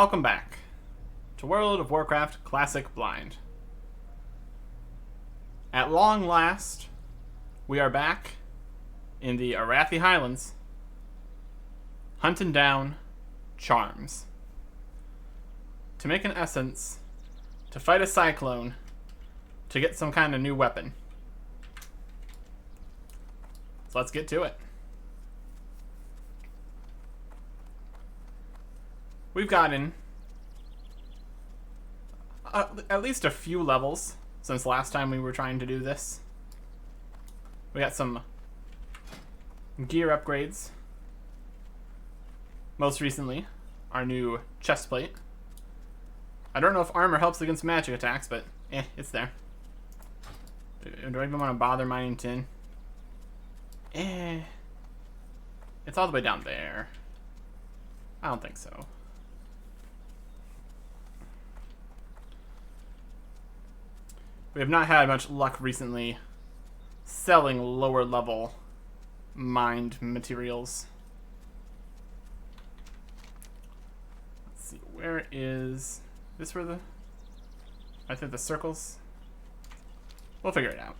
welcome back to World of Warcraft Classic Blind. At long last, we are back in the Arathi Highlands, hunting down charms. To make an essence, to fight a cyclone, to get some kind of new weapon. So let's get to it. We've gotten at least a few levels since last time we were trying to do this. We got some gear upgrades. Most recently, our new chest plate. I don't know if armor helps against magic attacks, but it's there. Do I even want to bother mining tin? It's all the way down there. I don't think so. We have not had much luck recently selling lower level mined materials. Let's see, where is this? Where I think the circles? We'll figure it out.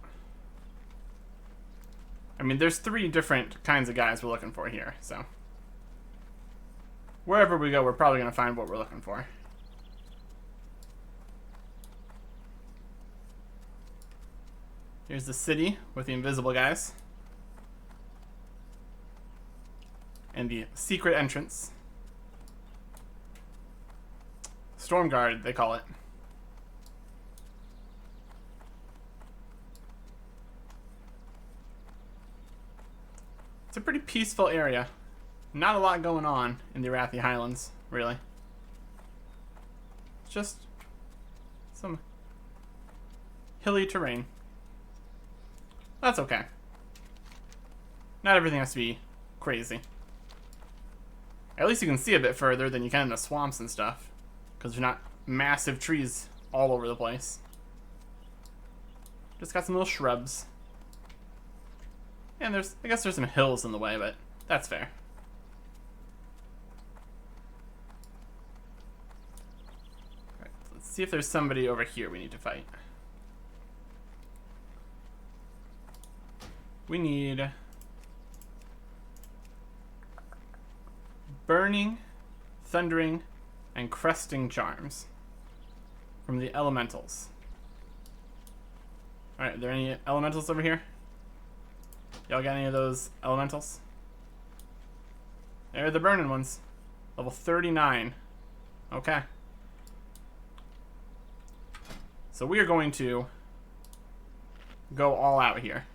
I mean, there's 3 different kinds of guys we're looking for here, so wherever we go, we're probably going to find what we're looking for. Here's the city with the invisible guys. And the secret entrance. Storm Guard, they call it. It's a pretty peaceful area. Not a lot going on in the Arathi Highlands, really. It's just some hilly terrain. That's okay. Not everything has to be crazy. At least you can see a bit further than you can in the swamps and stuff, because there's not massive trees all over the place. Just got some little shrubs. And I guess there's some hills in the way, but that's fair. Alright, let's see if there's somebody over here we need to fight. We need burning, thundering, and cresting charms from the elementals. Alright, are there any elementals over here? Y'all got any of those elementals? There are the burning ones. Level 39. Okay. So we are going to go all out here.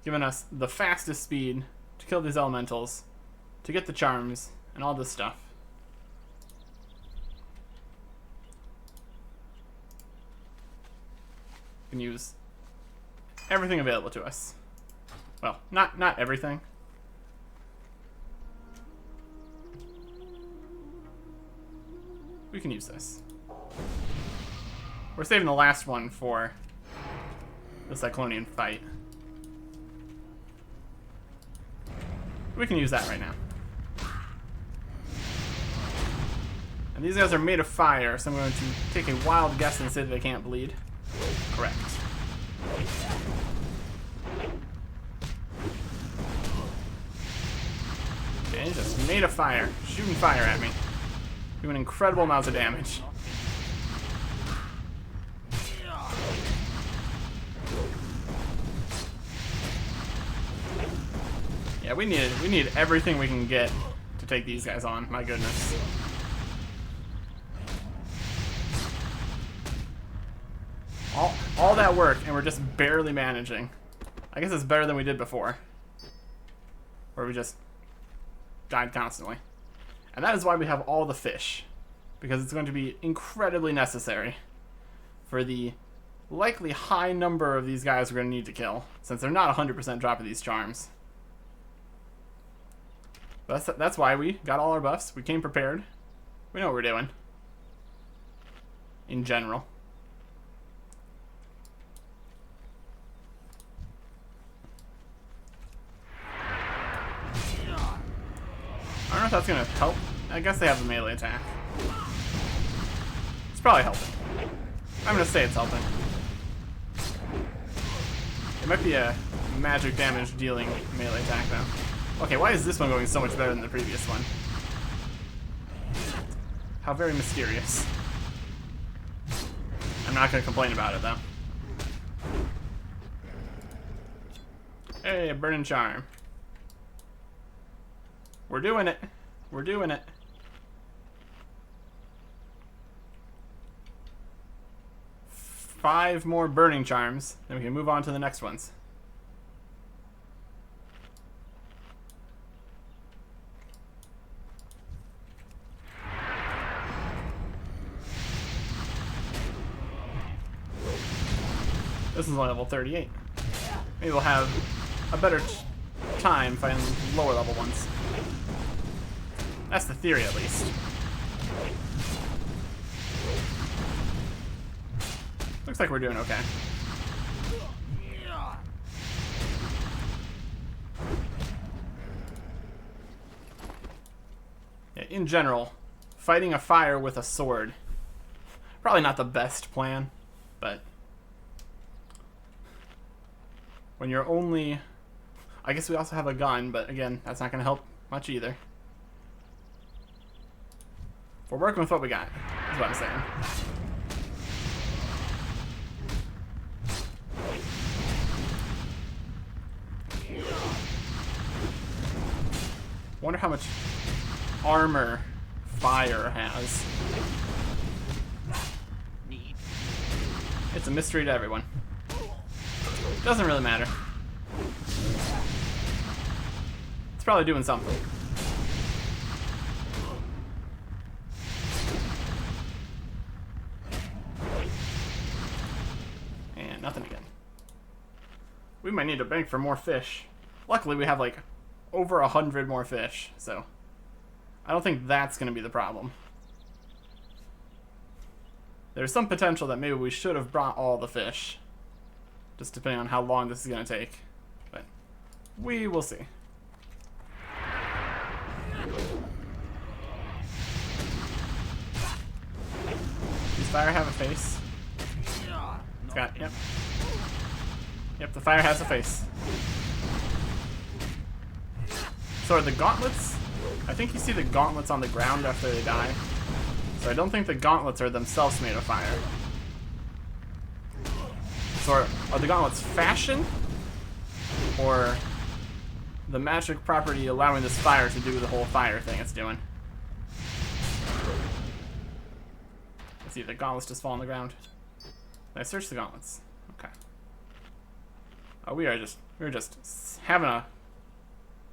Giving us the fastest speed to kill these elementals, to get the charms, and all this stuff. We can use everything available to us. Well, not everything. We can use this. We're saving the last one for the Cyclonian fight. We can use that right now. And these guys are made of fire, so I'm going to take a wild guess and say that they can't bleed. Correct. Okay, just made of fire. Shooting fire at me. Doing incredible amounts of damage. Yeah, we need everything we can get to take these guys on. My goodness. All that work, and we're just barely managing. I guess it's better than we did before, where we just died constantly. And that is why we have all the fish, because it's going to be incredibly necessary for the likely high number of these guys we're going to need to kill, since they're not 100% dropping these charms. That's why we got all our buffs. We came prepared. We know what we're doing. In general. I don't if that's gonna help. I guess they have a melee attack. It's probably helping. I'm gonna say it's helping. It might be a magic damage dealing melee attack though. Okay, why is this one going so much better than the previous one? How very mysterious. I'm not gonna complain about it though. Hey, a burning charm. We're doing it. We're doing it. Five more burning charms, then we can move on to the next ones. This is only level 38. Maybe we'll have a better time fighting lower level ones. That's the theory, at least. Looks like we're doing okay. Yeah, in general, fighting a fire with a sword, probably not the best plan, but when you're only... I guess we also have a gun, but again, that's not going to help much either. We're working with what we got, is what I'm saying. Wonder how much armor fire has. It's a mystery to everyone. Doesn't really matter. It's probably doing something. And nothing again. We might need to bank for more fish. Luckily we have like over 100 more fish, so I don't think that's going to be the problem. There's some potential that maybe we should have brought all the fish, just depending on how long this is going to take, but we will see. Does fire have a face? It's got, yep. Yep, the fire has a face. So are the gauntlets? I think you see the gauntlets on the ground after they die. So I don't think the gauntlets are themselves made of fire. So are the gauntlets fashion? Or the magic property allowing this fire to do the whole fire thing it's doing? Let's see, the gauntlets just fall on the ground. Did I search the gauntlets? Okay. Oh, we're just having a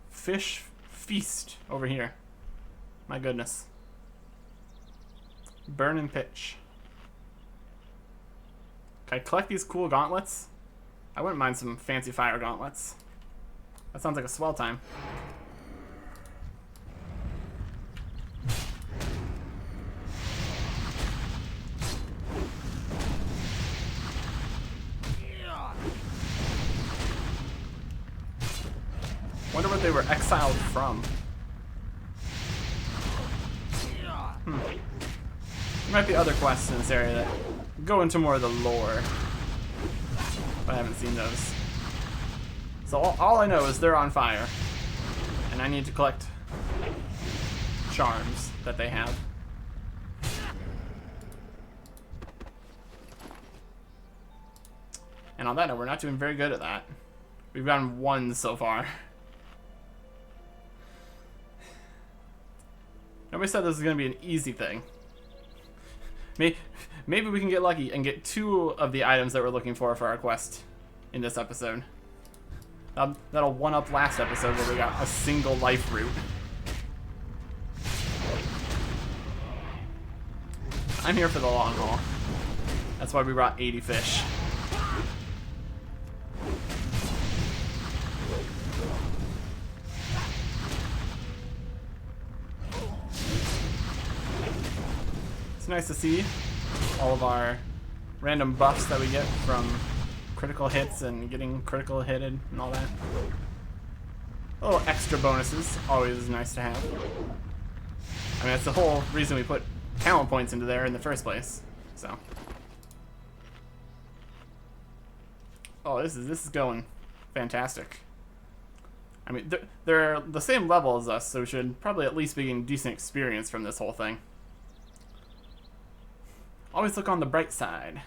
fish feast over here. My goodness. Burn and pitch. Can I collect these cool gauntlets? I wouldn't mind some fancy fire gauntlets. That sounds like a swell time. Wonder what they were exiled from. There might be other quests in this area that go into more of the lore, but I haven't seen those. So all I know is they're on fire, and I need to collect charms that they have. And on that note, we're not doing very good at that. We've gotten one so far. Nobody said this is going to be an easy thing. Maybe we can get lucky and get 2 of the items that we're looking for our quest in this episode. That'll one-up last episode where we got a single life root. I'm here for the long haul. That's why we brought 80 fish. It's nice to see all of our random buffs that we get from critical hits and getting critical hitted and all that. A little extra bonuses, always nice to have. I mean, that's the whole reason we put talent points into there in the first place. So. Oh, this is going fantastic. I mean, they're the same level as us, so we should probably at least be getting decent experience from this whole thing. Always look on the bright side.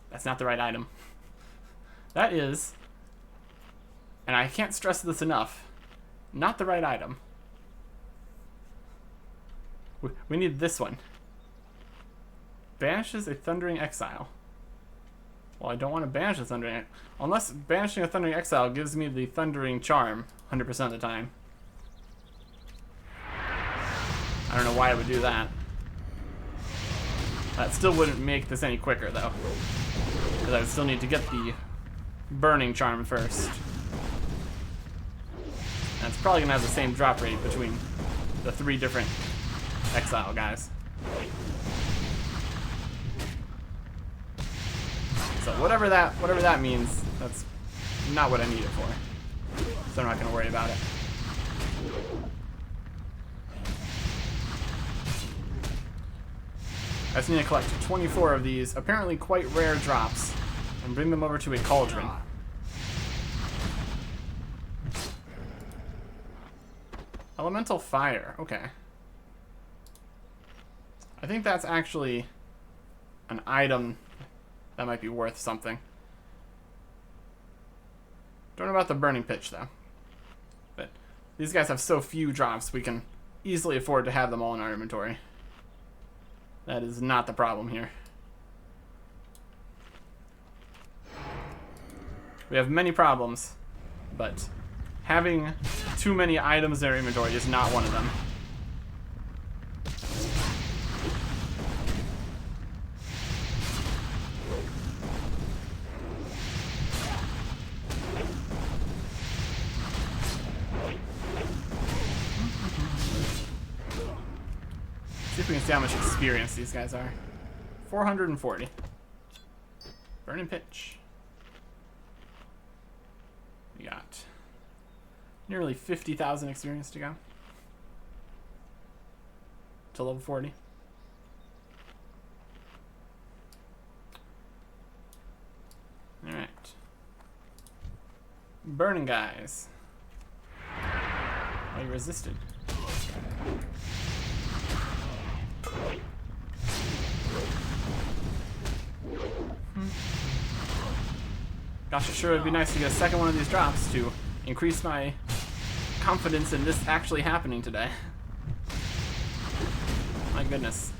That's not the right item. That is, and I can't stress this enough, not the right item. We need this one. Banishes a Thundering Exile. Well, I don't want to banish a Thundering... Unless banishing a Thundering Exile gives me the Thundering Charm 100% of the time. I don't know why I would do that. That still wouldn't make this any quicker, though. Because I would still need to get the Burning Charm first. And it's probably going to have the same drop rate between the 3 different Exile guys. So whatever that means, that's not what I need it for. So I'm not going to worry about it. I just need to collect 24 of these, apparently quite rare drops, and bring them over to a cauldron. Elemental Fire, okay. I think that's actually an item that might be worth something. Don't know about the Burning Pitch, though. But these guys have so few drops, we can easily afford to have them all in our inventory. That is not the problem here. We have many problems, but having too many items in our inventory is not one of them. See if we can see how much experience these guys are. 440. Burning Pitch. We got nearly 50,000 experience to go to level 40. All right. Burning guys. Oh, you resisted. Gosh, it sure would be nice to get a second one of these drops to increase my confidence in this actually happening today. My goodness.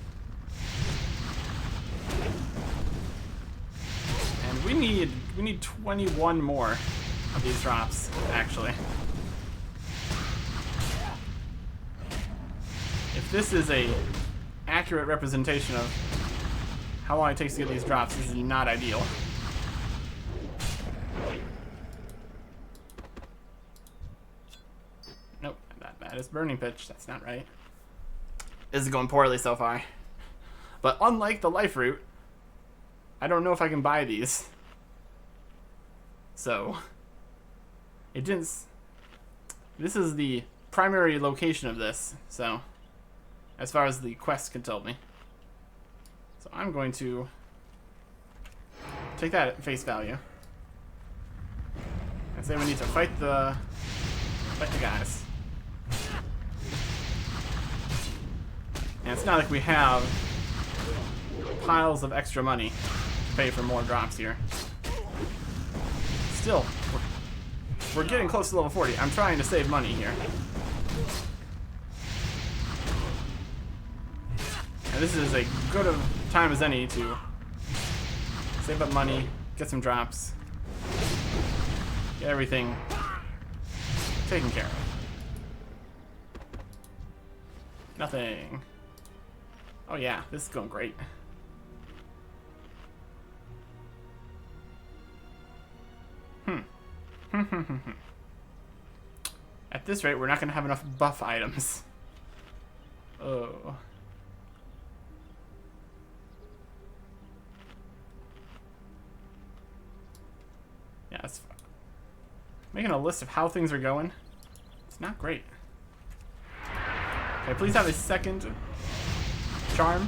And we need 21 more of these drops, actually. If this is a accurate representation of how long it takes to get these drops, this is not ideal. Nope, that is Burning Pitch. That's not right. This is going poorly so far. But unlike the Life Root, I don't know if I can buy these. So, it didn't... This is the primary location of this, so... As far as the quest can tell me. So I'm going to take that at face value. And say we need to fight the guys. And it's not like we have piles of extra money to pay for more drops here. Still, we're getting close to level 40. I'm trying to save money here. And this is as good of time as any to save up money, get some drops, Get everything taken care of. Nothing. Oh yeah, this is going great. At this rate, we're not going to have enough buff items. Oh. Yeah, it's making a list of how things are going. It's not great. Okay, please have a second charm.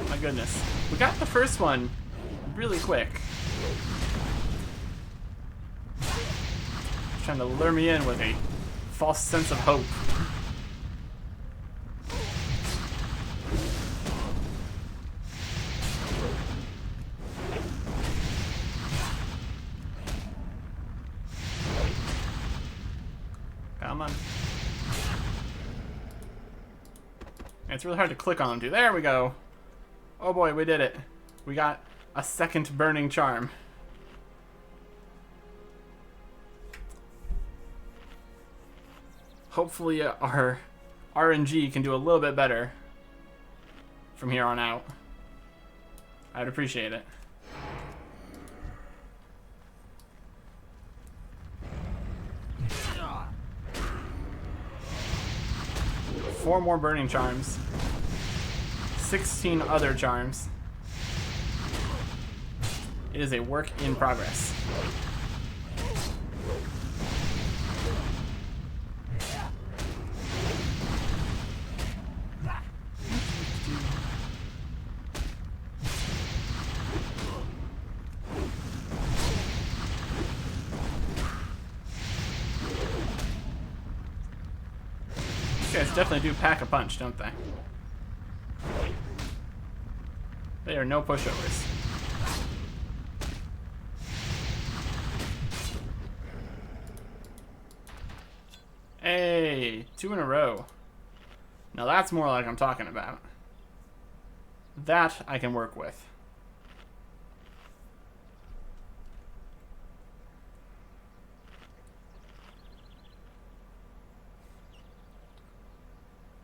My goodness. We got the first one really quick. Trying to lure me in with a false sense of hope. Come on. It's really hard to click on them too. There we go. Oh boy, we did it. We got a second burning charm. Hopefully our RNG can do a little bit better from here on out. I'd appreciate it. Four more burning charms. 16 other charms. It is a work in progress. These guys definitely do pack a punch, don't they? They are no pushovers. Hey, 2 in a row. Now that's more like I'm talking about. That I can work with.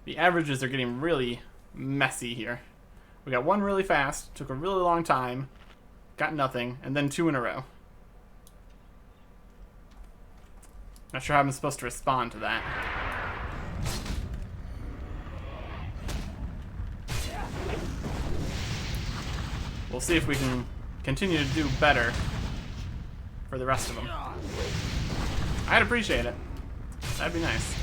The averages are getting really messy here. We got one really fast, took a really long time, got nothing, and then 2 in a row. Not sure how I'm supposed to respond to that. We'll see if we can continue to do better for the rest of them. I'd appreciate it. That'd be nice.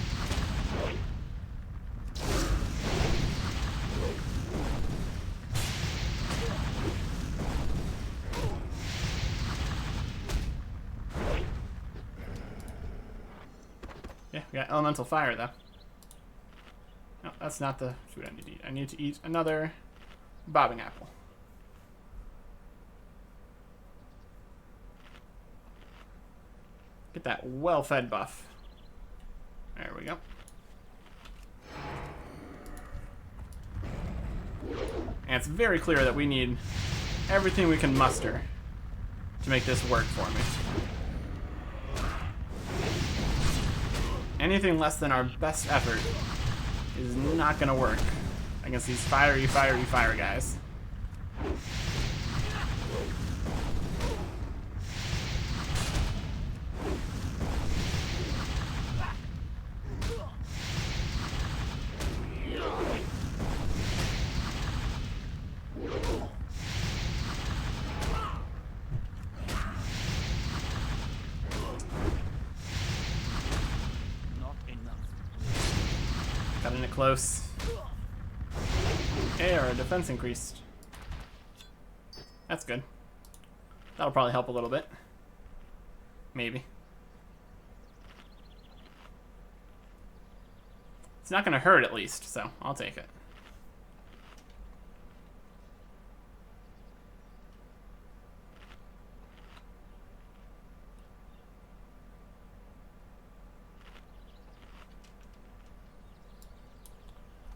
Yeah, we got elemental fire though. No, that's not the food I need to eat. I need to eat another bobbing apple. Get that well-fed buff. There we go. And it's very clear that we need everything we can muster to make this work for me. Anything less than our best effort is not gonna work against these fiery guys. Got in it close. Hey, our defense increased. That's good. That'll probably help a little bit. Maybe. It's not gonna hurt at least, so I'll take it.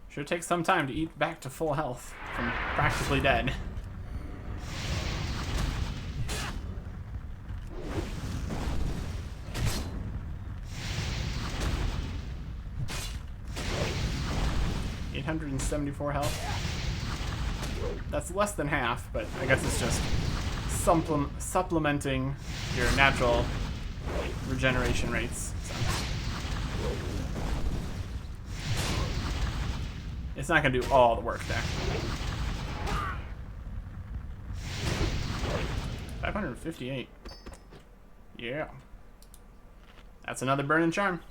Sure takes some time to eat back to full health from practically dead. 874 health. That's less than half, but I guess it's just supplementing your natural regeneration rates. So. It's not going to do all the work there. 558. Yeah. That's another burn and charm.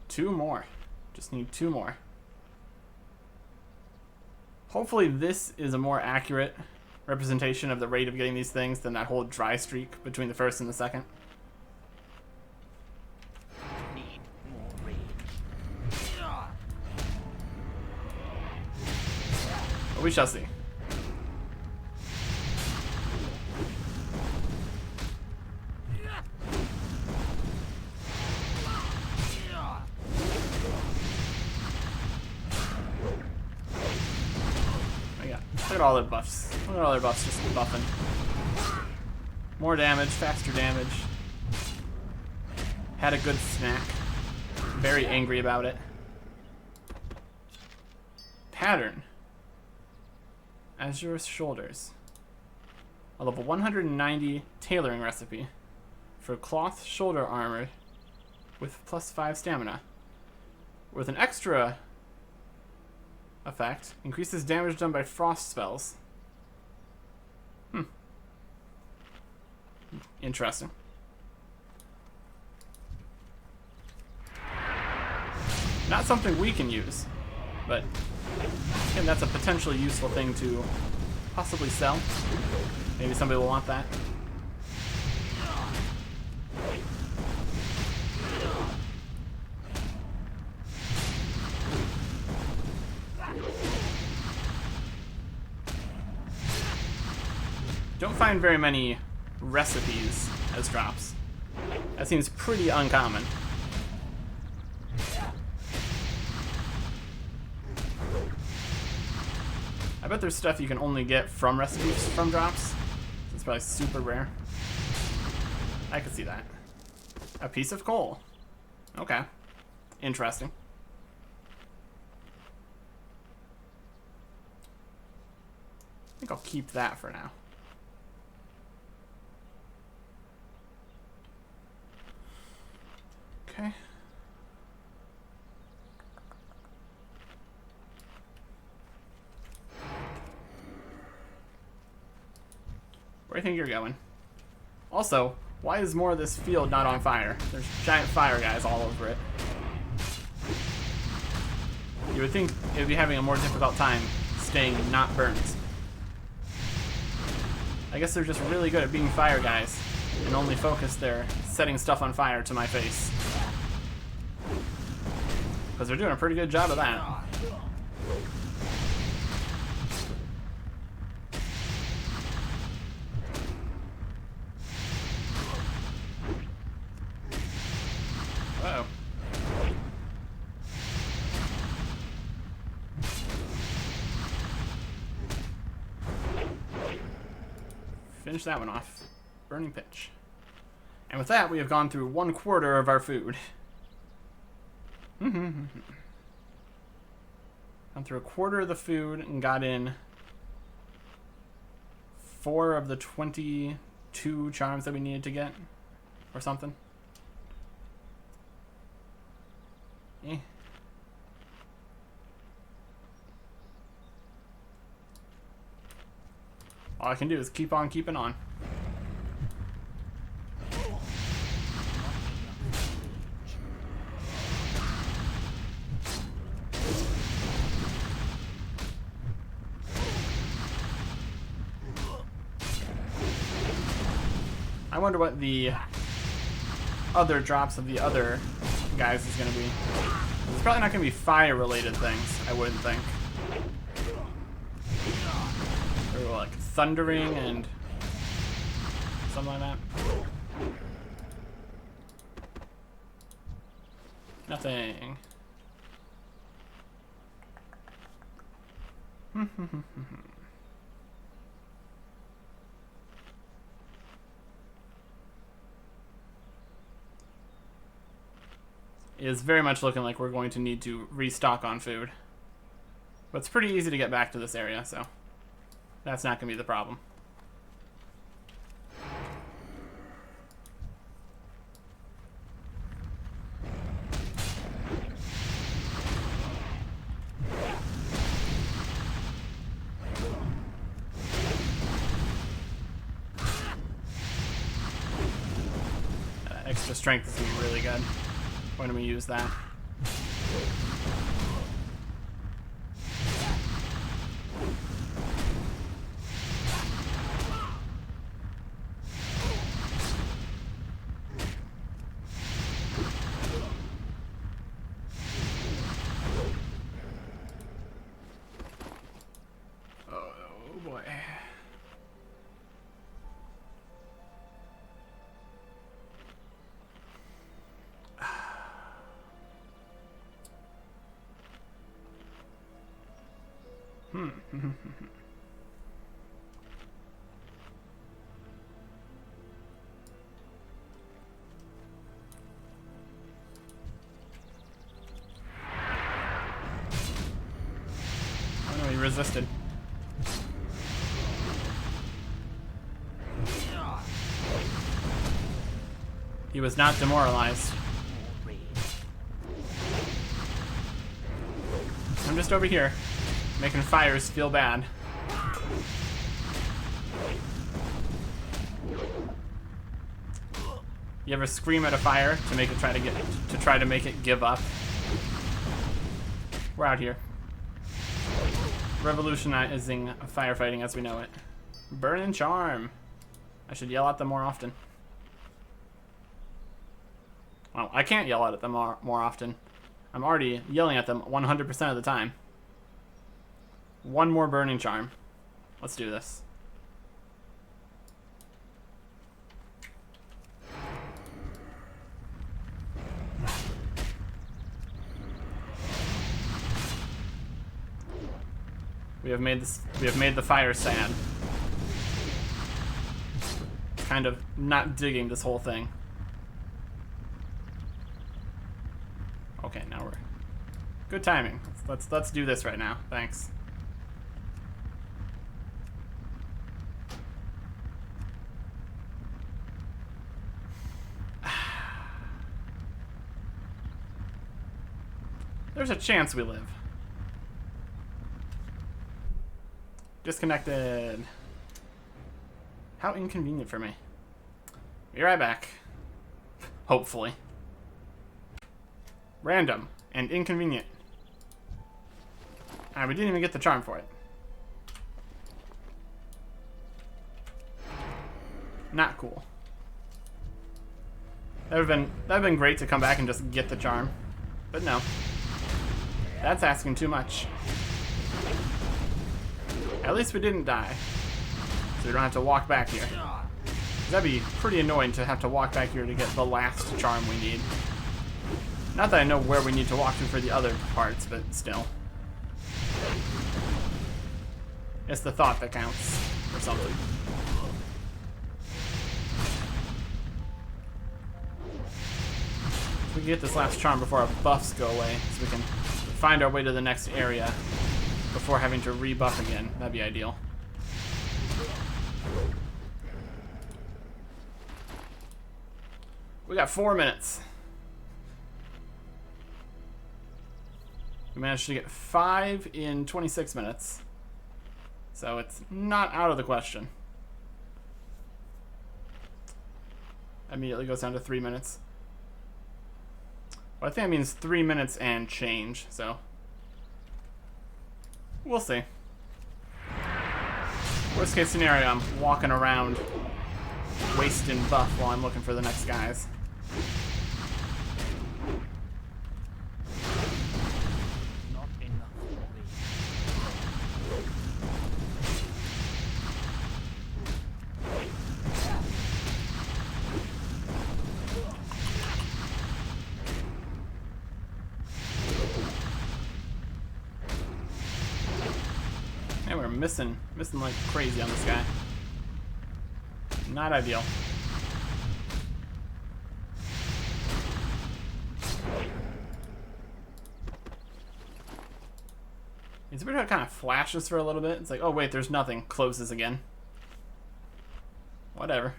2 more. Just need 2 more. Hopefully this is a more accurate representation of the rate of getting these things than that whole dry streak between the first and the second. Need more rage. But we shall see. Look at all their buffs. Look at all their buffs just buffing. More damage, faster damage. Had a good snack. Very angry about it. Pattern. Azure Shoulders. A level 190 tailoring recipe for cloth shoulder armor with +5 stamina. With an extra effect, increases damage done by frost spells. Interesting. Not something we can use, but again, that's a potentially useful thing to possibly sell. Maybe somebody will want that. Don't find very many recipes as drops. That seems pretty uncommon. I bet there's stuff you can only get from recipes from drops. It's probably super rare. I could see that. A piece of coal. Okay. Interesting. I think I'll keep that for now. Okay. Where do you think you're going? Also, why is more of this field not on fire? There's giant fire guys all over it. You would think it would be having a more difficult time staying not burnt. I guess they're just really good at being fire guys and only focus their setting stuff on fire to my face. Because they're doing a pretty good job of that. Uh-oh. Finish that one off. Burning pitch. And with that, we have gone through 1/4 of our food. Gone through 1/4 of the food and got in 4 of the 22 charms that we needed to get. Or something. Eh. All I can do is keep on keeping on. I wonder what the other drops of the other guys is going to be. It's probably not going to be fire-related things, I wouldn't think. Or like thundering and something like that. Nothing. It is very much looking like we're going to need to restock on food. But it's pretty easy to get back to this area, so that's not going to be the problem. Extra strength is going to be really good when we use that. Oh boy. Oh no, he resisted. He was not demoralized. I'm just over here, making fires feel bad. You ever scream at a fire to make it try to make it give up? We're out here, revolutionizing firefighting as we know it. Burn and charm. I should yell at them more often. Well, I can't yell at them more often. I'm already yelling at them 100% of the time. One more burning charm. Let's do this. We have made the fire sad. Kind of not digging this whole thing. Okay, now we're good timing. Let's do this right now. Thanks. There's a chance we live. Disconnected. How inconvenient for me. Be right back. Hopefully. Random and inconvenient. We didn't even get the charm for it. Not cool. That'd have been great to come back and just get the charm, but no. That's asking too much. At least we didn't die, so we don't have to walk back here. That'd be pretty annoying to have to walk back here to get the last charm we need. Not that I know where we need to walk to for the other parts, but still. It's the thought that counts, or something. We can get this last charm before our buffs go away, so we can find our way to the next area before having to rebuff again. That'd be ideal. We got 4 minutes. We managed to get 5 in 26 minutes. So it's not out of the question. Immediately goes down to 3 minutes. Well, I think that means 3 minutes and change, so we'll see. Worst case scenario, I'm walking around wasting buff while I'm looking for the next guys. Not enough for me. And we're missing like crazy on this guy. Not ideal. It's weird how it kind of flashes for a little bit. It's like, oh wait, there's nothing. Closes again. Whatever.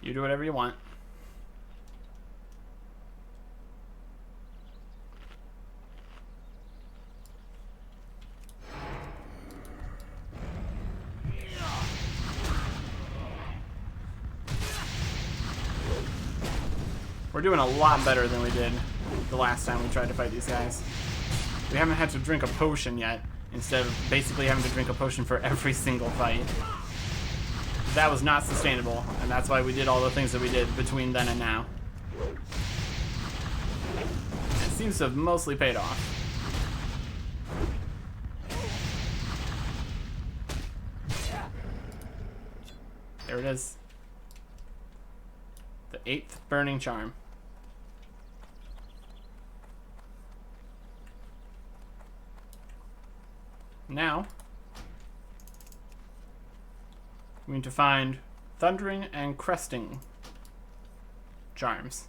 You do whatever you want. We're doing a lot better than we did the last time we tried to fight these guys. We haven't had to drink a potion yet, instead of basically having to drink a potion for every single fight. That was not sustainable, and that's why we did all the things that we did between then and now. It seems to have mostly paid off. There it is. The 8th Burning Charm. Now, we need to find Thundering and Cresting charms.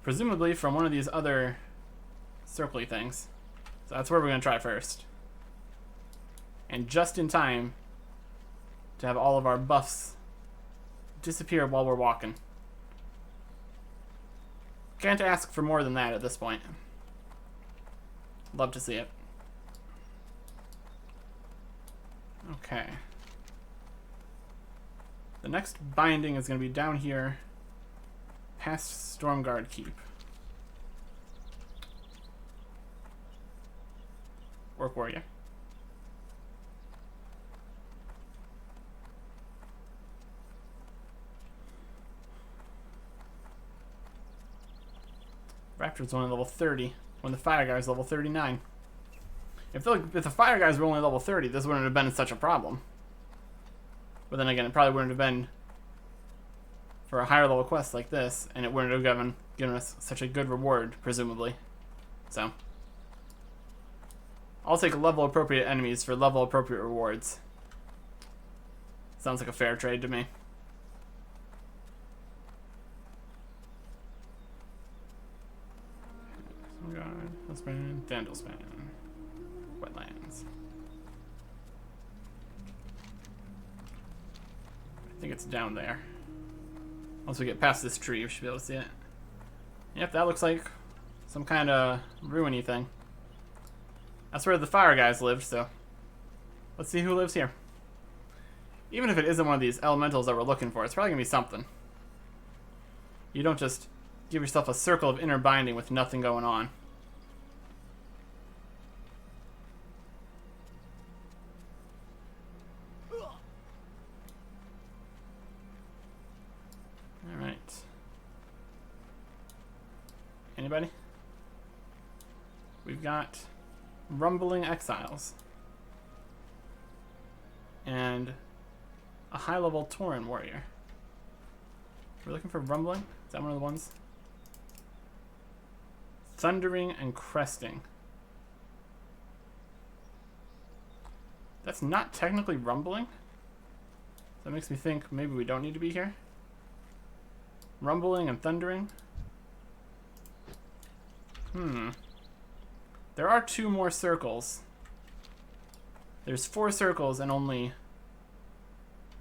Presumably from one of these other circly things. So that's where we're going to try first. And just in time to have all of our buffs disappear while we're walking. Can't ask for more than that at this point. Love to see it. Okay. The next binding is going to be down here past Stormguard Keep. Orc Warrior. Raptor's only level 30, when the Fire Guy's level 39. If the Fire Guys were only level 30, this wouldn't have been such a problem. But then again, it probably wouldn't have been for a higher level quest like this, and it wouldn't have given us such a good reward, presumably. So, I'll take level appropriate enemies for level appropriate rewards. Sounds like a fair trade to me. Guard, Husband, Dandelspan, Wetlands. I think it's down there. Once we get past this tree, we should be able to see it. Yep, that looks like some kind of ruiny thing. That's where the Fire Guys lived, so let's see who lives here. Even if it isn't one of these elementals that we're looking for, it's probably gonna be something. You don't just give yourself a circle of inner binding with nothing going on. Alright. Anybody? We've got Rumbling Exiles. And a high-level Tauren Warrior. We're looking for Rumbling? Is that one of the ones? Thundering and Cresting. That's not technically Rumbling? That makes me think maybe we don't need to be here. Rumbling and Thundering? There are 2 more circles. There's 4 circles and only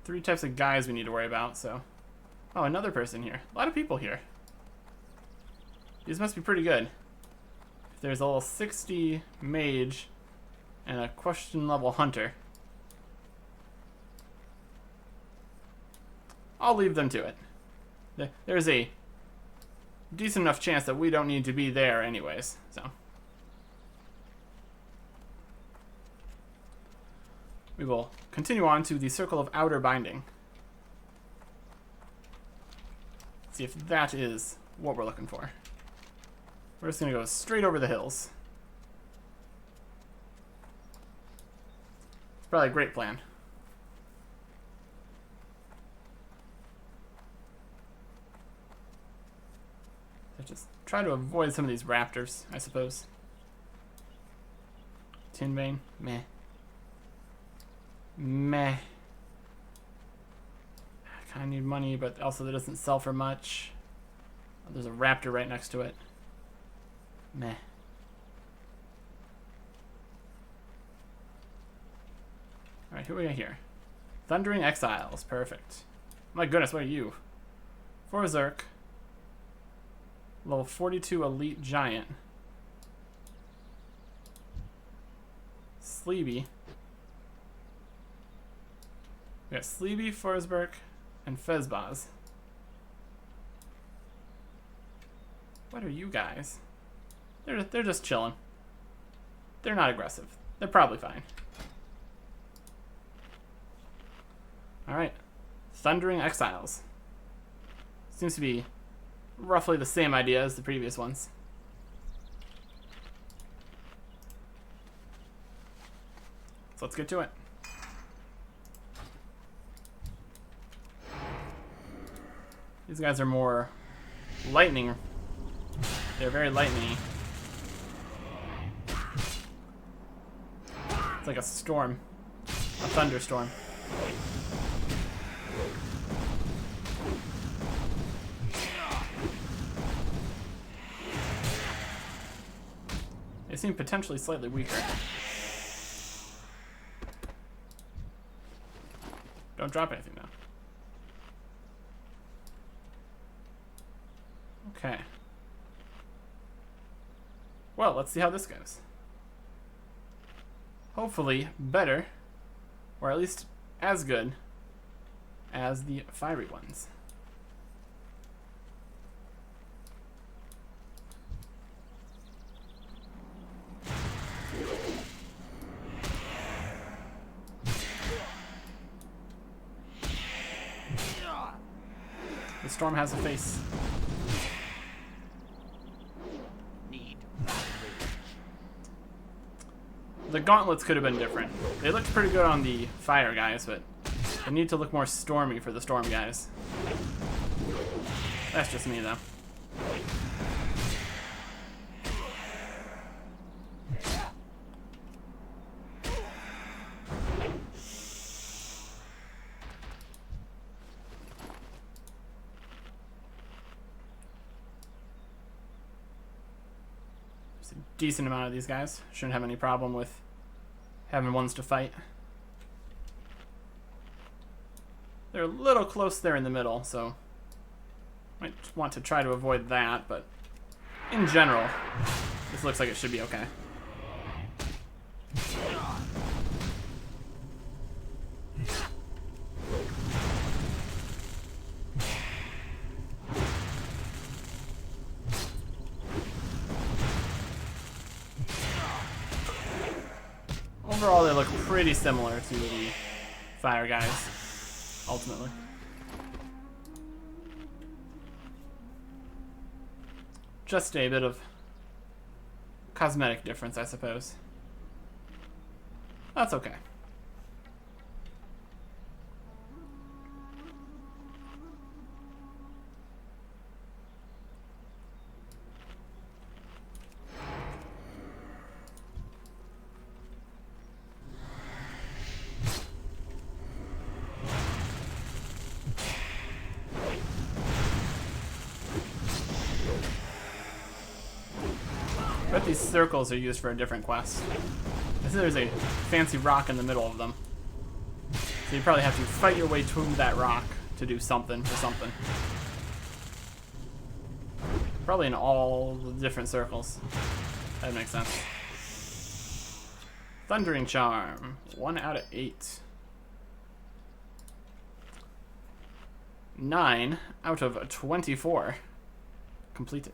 3 types of guys we need to worry about, so... Oh, another person here. A lot of people here. These must be pretty good. If there's a level 60 mage and a question level hunter. I'll leave them to it. There's a decent enough chance that we don't need to be there anyways, so. We will continue on to the Circle of Outer Binding. See if that is what we're looking for. We're just going to go straight over the hills. It's probably a great plan. So just try to avoid some of these raptors, I suppose. Tin vein, meh. Meh. I kind of need money, but also that doesn't sell for much. Oh, there's a raptor right next to it. Meh. Alright, who we got here? Thundering Exiles. Perfect. My goodness, what are you? Forzerk. Level 42 Elite Giant. Sleeby. We got Sleeby, Forsberg, and Fezbaz. What are you guys? They're just chilling. They're not aggressive. They're probably fine. Alright. Thundering Exiles. Seems to be roughly the same idea as the previous ones. So let's get to it. These guys are more lightning. They're very lightning-y. It's like a storm. A thunderstorm. They seem potentially slightly weaker. Don't drop anything now. Okay. Well, let's see how this goes. Hopefully better, or at least as good as the fiery ones. The storm has a face. The gauntlets could have been different. They looked pretty good on the fire guys, but they need to look more stormy for the storm guys. That's just me, though. Decent amount of these guys. Shouldn't have any problem with having ones to fight. They're a little close there in the middle, so might want to try to avoid that, but in general, this looks like it should be okay. Overall, they look pretty similar to the fire guys, ultimately. Just a bit of cosmetic difference, I suppose. That's okay. But these circles are used for a different quest. I see there's a fancy rock in the middle of them. So you probably have to fight your way to that rock to do something for something. Probably in all the different circles. That makes sense. Thundering Charm. 1 out of 8. 9 out of 24. Completed.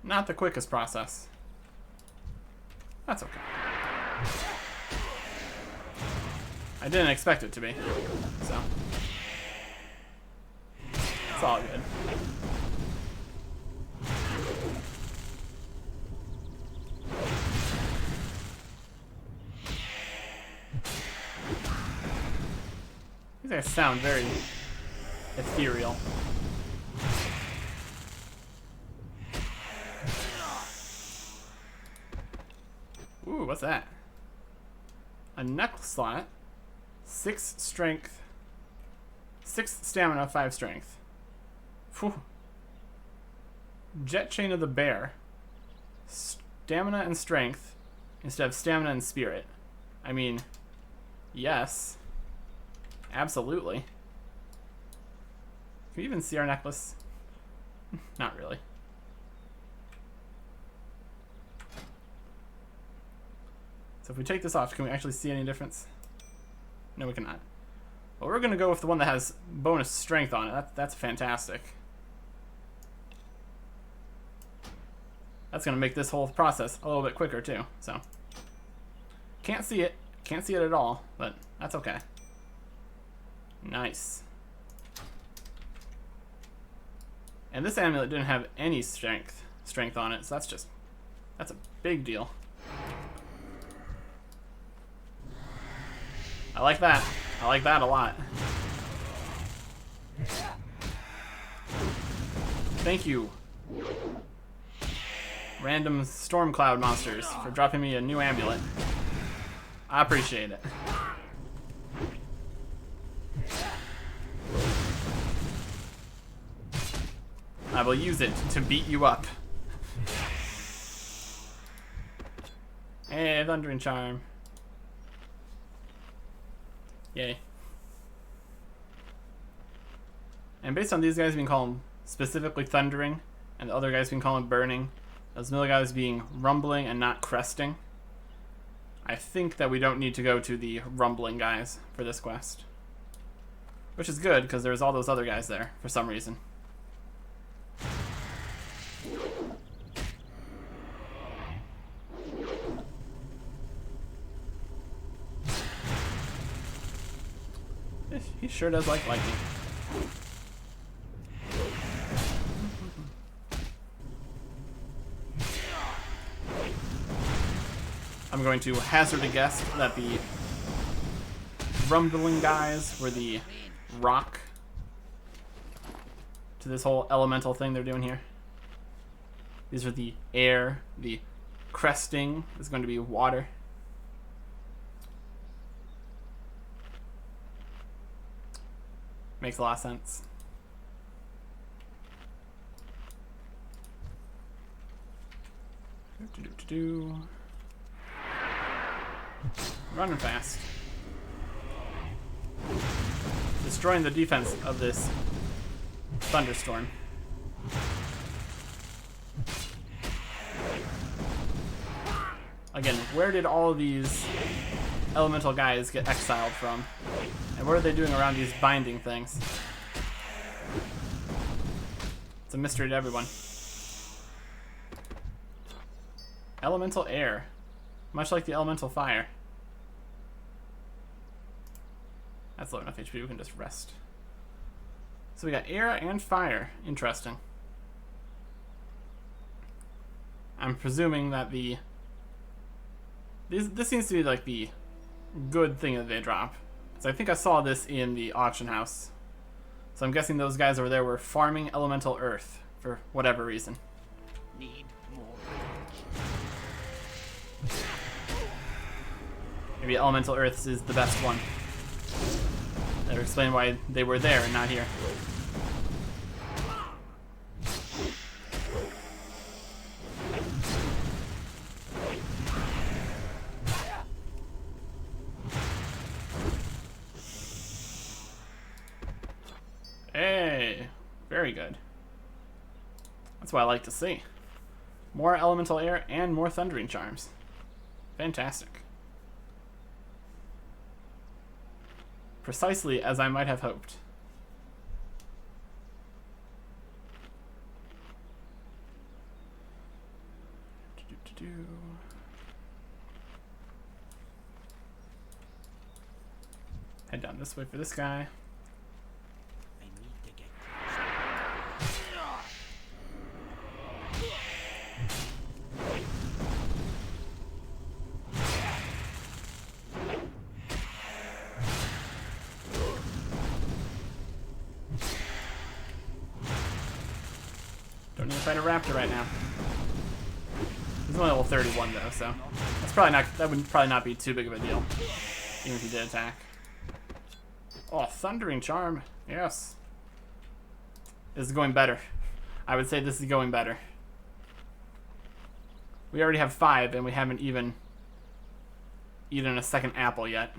Not the quickest process. That's okay. I didn't expect it to be, so it's all good. These guys sound very ethereal. what's that? A neck slot. 6 strength. 6 stamina, 5 strength. Phew. Jet Chain of the Bear. Stamina and strength instead of stamina and spirit. I mean, yes. Absolutely. Can we even see our necklace? Not really. So if we take this off, can we actually see any difference? No, we cannot. Well, we're going to go with the one that has bonus strength on it. That's fantastic. That's going to make this whole process a little bit quicker, too. So, can't see it. Can't see it at all, but that's okay. Nice. And this amulet didn't have any strength on it, so that's a big deal. I like that. I like that a lot. Thank you, random storm cloud monsters, for dropping me a new amulet. I appreciate it. I will use it to beat you up. Hey, Thundering Charm. Yay. And based on these guys being called specifically Thundering, and the other guys being called Burning, those middle guys being Rumbling and not Cresting, I think that we don't need to go to the Rumbling guys for this quest. Which is good, because there's all those other guys there, for some reason. He sure does like lightning. I'm going to hazard a guess that the rumbling guys were the rock to this whole elemental thing they're doing here. These are the air. The cresting is going to be water. Makes a lot of sense. Running fast. Destroying the defense of this thunderstorm. Again, where did all of these elemental guys get exiled from? And what are they doing around these binding things? It's a mystery to everyone. Elemental air. Much like the elemental fire. That's low enough HP, we can just rest. So we got air and fire. Interesting. I'm presuming that this seems to be like the good thing that they drop. So I think I saw this in the auction house. So I'm guessing those guys over there were farming elemental earth for whatever reason. Need more. Maybe elemental earths is the best one. That'll explain why they were there and not here. Hey, very good. That's what I like to see. More elemental air and more thundering charms. Fantastic. Precisely as I might have hoped. Head down this way for this guy. I need to get Don't need to fight a raptor right now. He's only level 31 though, so that's probably not. That would probably not be too big of a deal, even if he did attack. Oh, Thundering Charm. Yes. This is going better. I would say this is going better. We already have 5, and we haven't even eaten a second apple yet.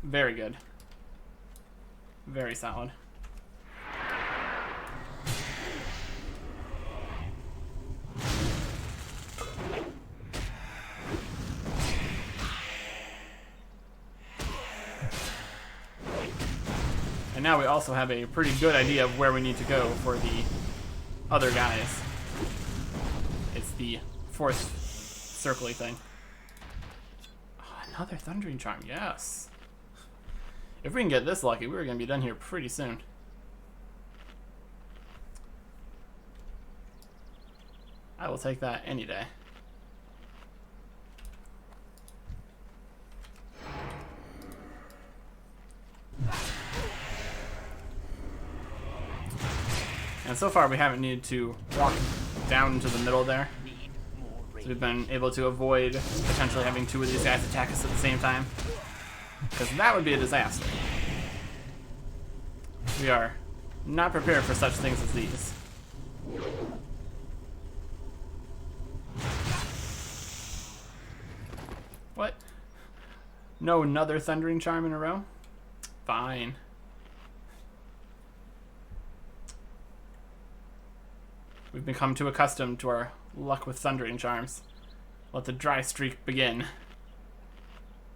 Very good. Very solid. And now we also have a pretty good idea of where we need to go for the other guys. It's the 4th circly thing. Oh, another Thundering Charm, yes. If we can get this lucky, we're going to be done here pretty soon. I will take that any day. And so far we haven't needed to walk down into the middle there. So we've been able to avoid potentially having 2 of these guys attack us at the same time. Because that would be a disaster. We are not prepared for such things as these. What? No, another Thundering Charm in a row? Fine. We've become too accustomed to our luck with Thundering Charms. Let the dry streak begin.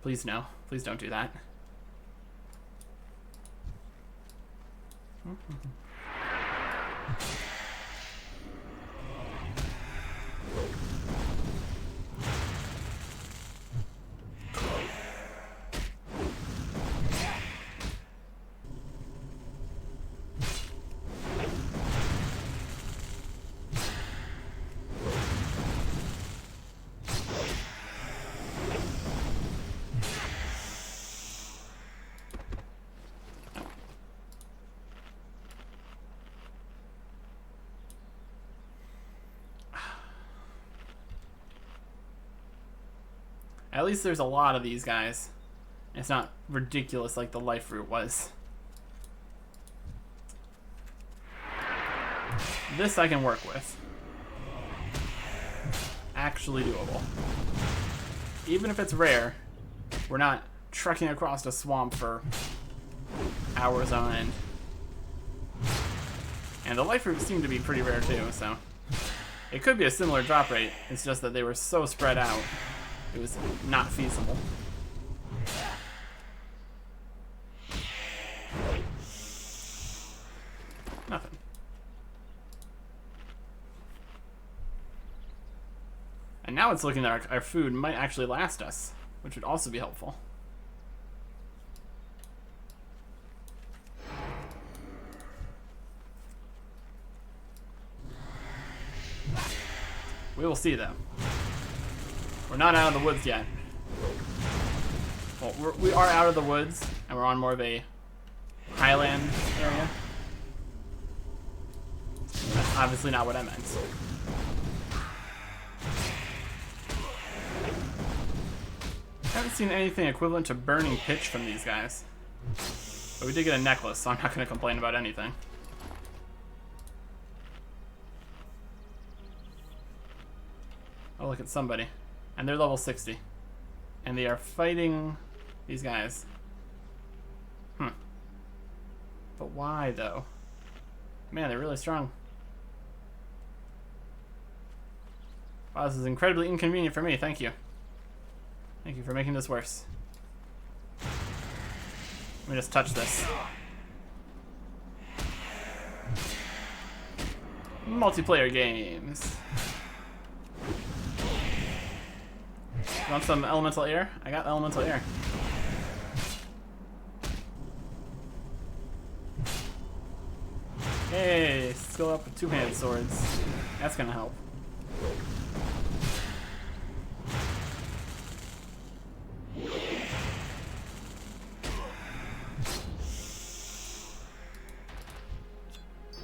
Please no. Please don't do that. At least there's a lot of these guys. It's not ridiculous like the life root was. This I can work with. Actually doable. Even if it's rare, we're not trekking across a swamp for hours on end. And the life roots seem to be pretty rare too, so it could be a similar drop rate. It's just that they were so spread out. It was not feasible. Nothing. And now it's looking like our food might actually last us, which would also be helpful. We will see though. We're not out of the woods yet. Well, we are out of the woods, and we're on more of a highland area. That's obviously not what I meant. I haven't seen anything equivalent to burning pitch from these guys. But we did get a necklace, so I'm not going to complain about anything. Oh, look at somebody. And they're level 60. And they are fighting these guys. But why, though? Man, they're really strong. Wow, this is incredibly inconvenient for me. Thank you. Thank you for making this worse. Let me just touch this. Multiplayer games. You want some elemental air? I got elemental air. Hey, skill up with 2-handed swords. That's gonna help.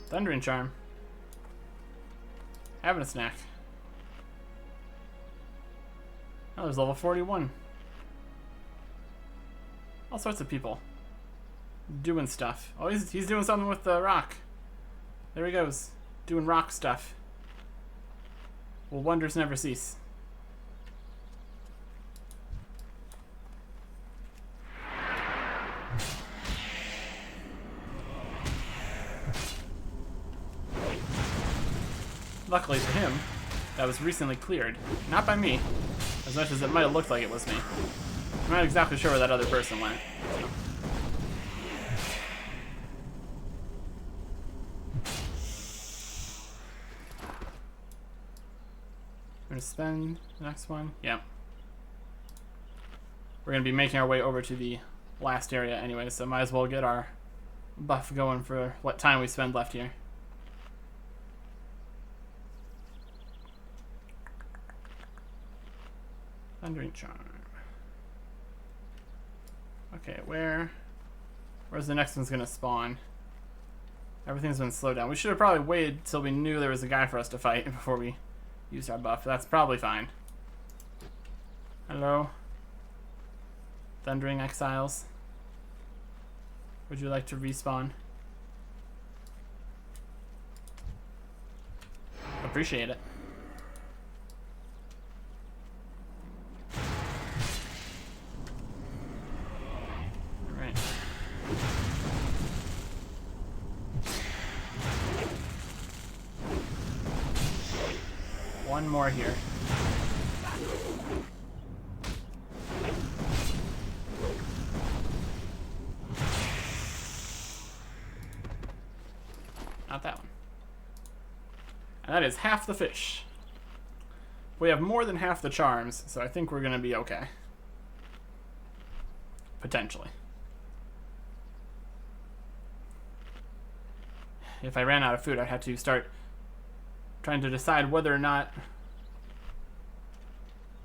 Thundering Charm. Having a snack. there's level 41. All sorts of people doing stuff. Oh, he's doing something with the rock. There he goes, doing rock stuff. Will wonders never cease? Luckily for him, that was recently cleared. Not by me, as much as it might have looked like it was me. I'm not exactly sure where that other person went. So. I'm gonna spend the next one. Yeah. We're gonna be making our way over to the last area anyway, so might as well get our buff going for what time we spend left here. Thundering Charm. Okay, where's the next one's gonna spawn? Everything's been slowed down. We should have probably waited till we knew there was a guy for us to fight before we used our buff. That's probably fine. Hello? Thundering Exiles. Would you like to respawn? Appreciate it. Alright. One more here. Not that one. And that is half the fish. We have more than half the charms, so I think we're gonna be okay. Potentially. If I ran out of food, I'd have to start trying to decide whether or not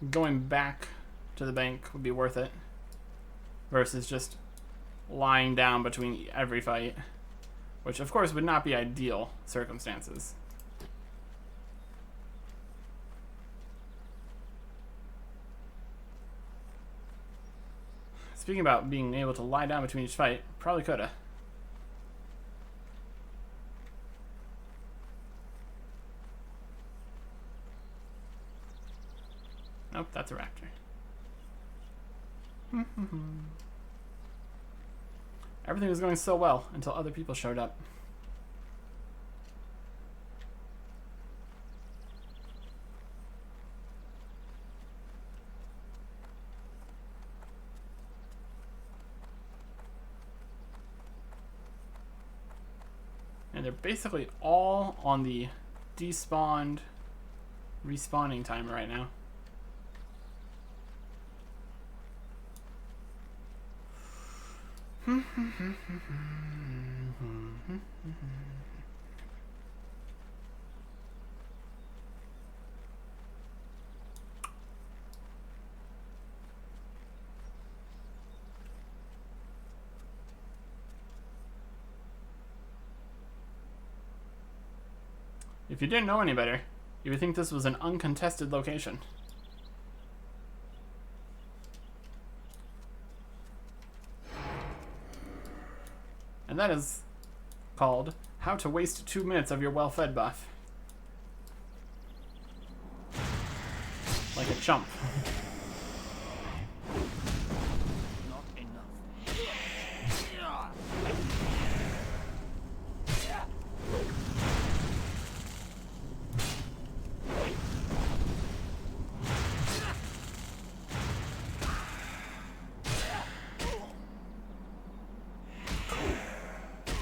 going back to the bank would be worth it versus just lying down between every fight, which of course would not be ideal circumstances. Speaking about being able to lie down between each fight, probably coulda. Nope, that's a raptor. Everything was going so well until other people showed up. And they're basically all on the despawned, respawning timer right now. If you didn't know any better, you would think this was an uncontested location. And that is called How to Waste 2 Minutes of Your Well-Fed Buff. Like a chump. Not enough.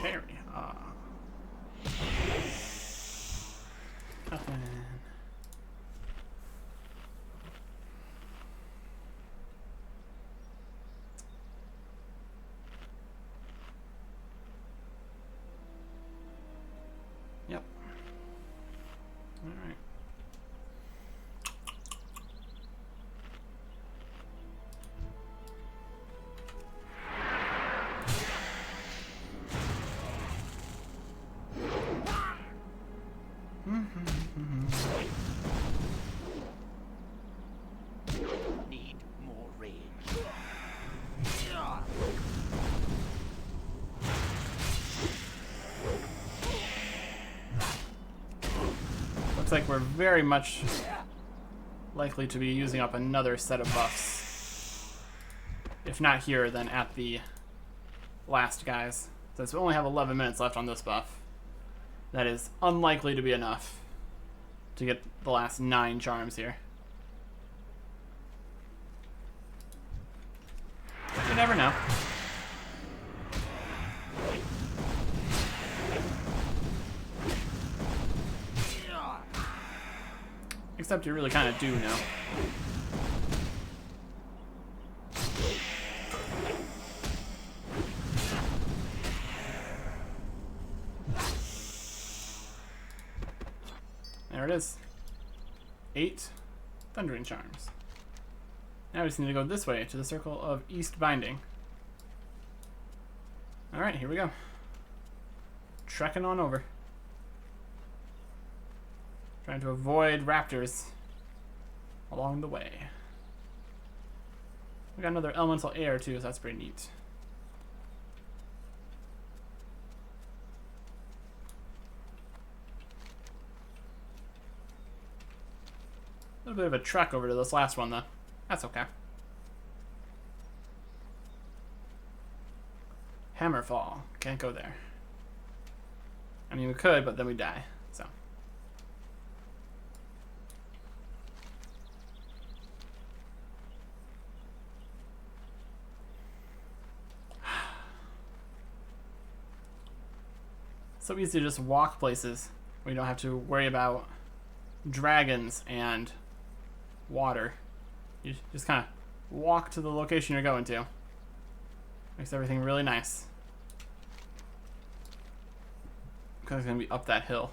Carry. Nothing. Yep. All right. Looks like we're very much likely to be using up another set of buffs. If not here, then at the last guys. Since we only have 11 minutes left on this buff, that is unlikely to be enough to get the last 9 charms here. But you never know. Except you really kind of do know. There it is. 8 Thundering Charms. Now we just need to go this way to the Circle of East Binding. Alright, here we go. Trekking on over. Trying to avoid raptors along the way. We got another elemental air too, so that's pretty neat. A little bit of a trek over to this last one though. That's okay. Hammerfall. Can't go there. I mean, we could, but then we die. So. So easy to just walk places where you don't have to worry about dragons and water. You just kind of walk to the location you're going to. Makes everything really nice. Because it's going to be up that hill.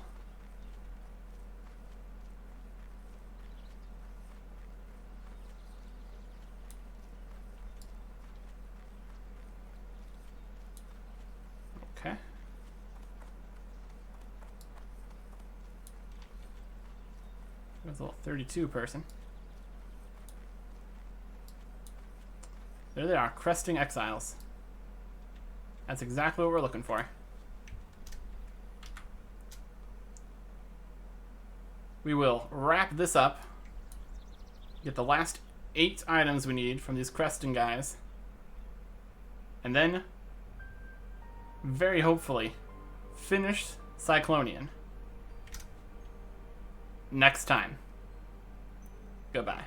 Okay. There's a little 32 person. There they are, Cresting Exiles. That's exactly what we're looking for. We will wrap this up. Get the last 8 items we need from these Cresting guys. And then, very hopefully, finish Cyclonian. Next time. Goodbye.